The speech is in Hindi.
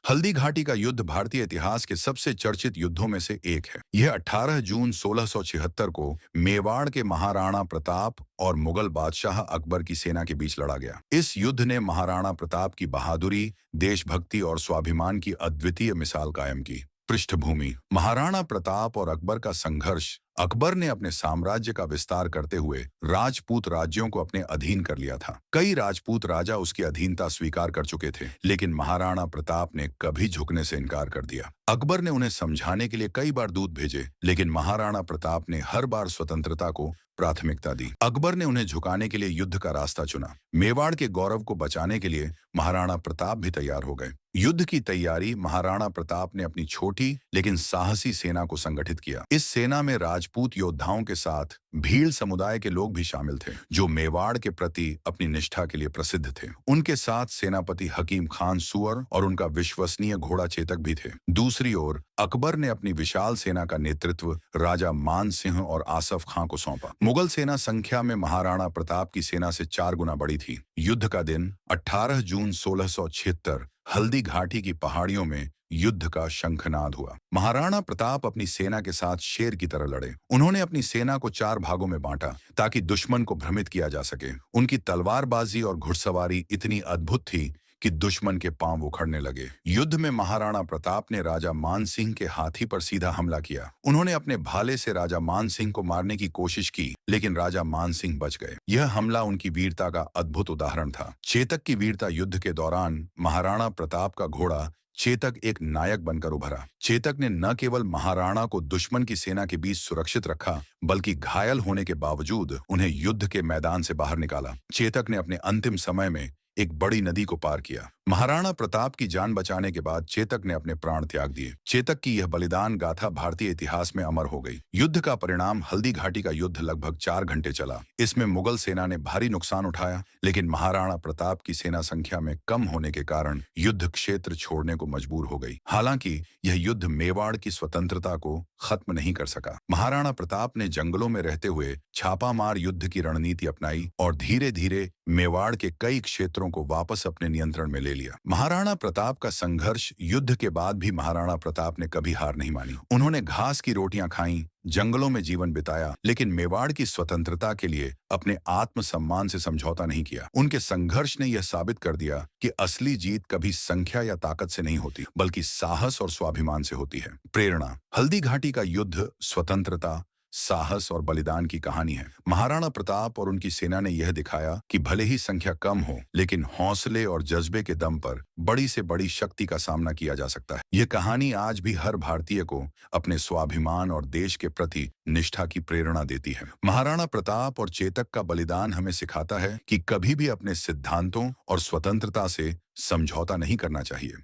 हल्दी घाटी का युद्ध भारतीय इतिहास के सबसे चर्चित युद्धों में से एक है। यह 18 जून 1676 को मेवाड़ के महाराणा प्रताप और मुगल बादशाह अकबर की सेना के बीच लड़ा गया। इस युद्ध ने महाराणा प्रताप की बहादुरी, देशभक्ति और स्वाभिमान की अद्वितीय मिसाल कायम की। पृष्ठभूमि: महाराणा प्रताप और अकबर का संघर्ष। अकबर ने अपने साम्राज्य का विस्तार करते हुए राजपूत राज्यों को अपने अधीन कर लिया था। कई राजपूत राजा उसकी अधीनता स्वीकार कर चुके थे, लेकिन महाराणा प्रताप ने कभी झुकने से इनकार कर दिया। अकबर ने उन्हें समझाने के लिए कई बार दूत भेजे, लेकिन महाराणा प्रताप ने हर बार स्वतंत्रता को प्राथमिकता दी। अकबर ने उन्हें झुकाने के लिए युद्ध का रास्ता चुना। मेवाड़ के गौरव को बचाने के लिए महाराणा प्रताप भी तैयार हो गए। युद्ध की तैयारी: महाराणा प्रताप ने अपनी छोटी लेकिन साहसी सेना को संगठित किया। इस सेना में राजपूत योद्धाओं के साथ भील समुदाय के लोग भी शामिल थे, जो मेवाड़ के प्रति अपनी निष्ठा के लिए प्रसिद्ध थे। उनके साथ सेनापति हकीम खान सुअर और उनका विश्वसनीय घोड़ा चेतक भी थे। दूसरी ओर अकबर ने अपनी विशाल सेना का नेतृत्व राजा मान सिंह और आसफ खां को सौंपा। मुगल सेना संख्या में महाराणा प्रताप की सेना से 4 गुना बड़ी थी। युद्ध का दिन 18 जून 1676 हल्दी घाटी की पहाड़ियों में युद्ध का शंखनाद हुआ। महाराणा प्रताप अपनी सेना के साथ शेर की तरह लड़े। उन्होंने अपनी सेना को 4 भागों में बांटा ताकि दुश्मन को भ्रमित किया जा सके। उनकी तलवारबाजी और घुड़सवारी इतनी अद्भुत थी कि दुश्मन के पांव उखड़ने लगे। युद्ध में महाराणा प्रताप ने राजा मान सिंह के हाथी पर सीधा हमला किया। उन्होंने अपने भाले से राजा मान सिंह को मारने की कोशिश की, लेकिन राजा मान सिंह बच गए। यह हमला उनकी वीरता का अद्भुत उदाहरण था। चेतक की वीरता: युद्ध के दौरान महाराणा प्रताप का घोड़ा चेतक एक नायक बनकर उभरा। चेतक ने न केवल महाराणा को दुश्मन की सेना के बीच सुरक्षित रखा, बल्कि घायल होने के बावजूद उन्हें युद्ध के मैदान से बाहर निकाला। चेतक ने अपने अंतिम समय में एक बड़ी नदी को पार किया। महाराणा प्रताप की जान बचाने के बाद चेतक ने अपने प्राण त्याग दिए। चेतक की यह बलिदान गाथा भारतीय इतिहास में अमर हो गई। युद्ध का परिणाम: हल्दी घाटी का युद्ध लगभग 4 घंटे चला। इसमें मुगल सेना ने भारी नुकसान उठाया, लेकिन महाराणा प्रताप की सेना संख्या में कम होने के कारण युद्ध क्षेत्र छोड़ने को मजबूर हो गई। हालांकि यह युद्ध मेवाड़ की स्वतंत्रता को खत्म नहीं कर सका। महाराणा प्रताप ने जंगलों में रहते हुए छापामार युद्ध की रणनीति अपनाई और धीरे धीरे मेवाड़ के कई क्षेत्रों को वापस अपने नियंत्रण में ले लिया। महाराणा प्रताप का संघर्ष: युद्ध के बाद भी महाराणा प्रताप ने कभी हार नहीं मानी। उन्होंने घास की रोटियां खाई, जंगलों में जीवन बिताया, लेकिन मेवाड़ की स्वतंत्रता के लिए अपने आत्मसम्मान से समझौता नहीं किया। उनके संघर्ष ने यह साबित कर दिया कि असली जीत कभी संख्या या ताकत से नहीं होती, बल्कि साहस और स्वाभिमान से होती है। प्रेरणा: हल्दी घाटी का युद्ध स्वतंत्रता, साहस और बलिदान की कहानी है। महाराणा प्रताप और उनकी सेना ने यह दिखाया कि भले ही संख्या कम हो, लेकिन हौसले और जज्बे के दम पर बड़ी से बड़ी शक्ति का सामना किया जा सकता है। यह कहानी आज भी हर भारतीय को अपने स्वाभिमान और देश के प्रति निष्ठा की प्रेरणा देती है। महाराणा प्रताप और चेतक का बलिदान हमें सिखाता है कि कभी भी अपने सिद्धांतों और स्वतंत्रता से समझौता नहीं करना चाहिए।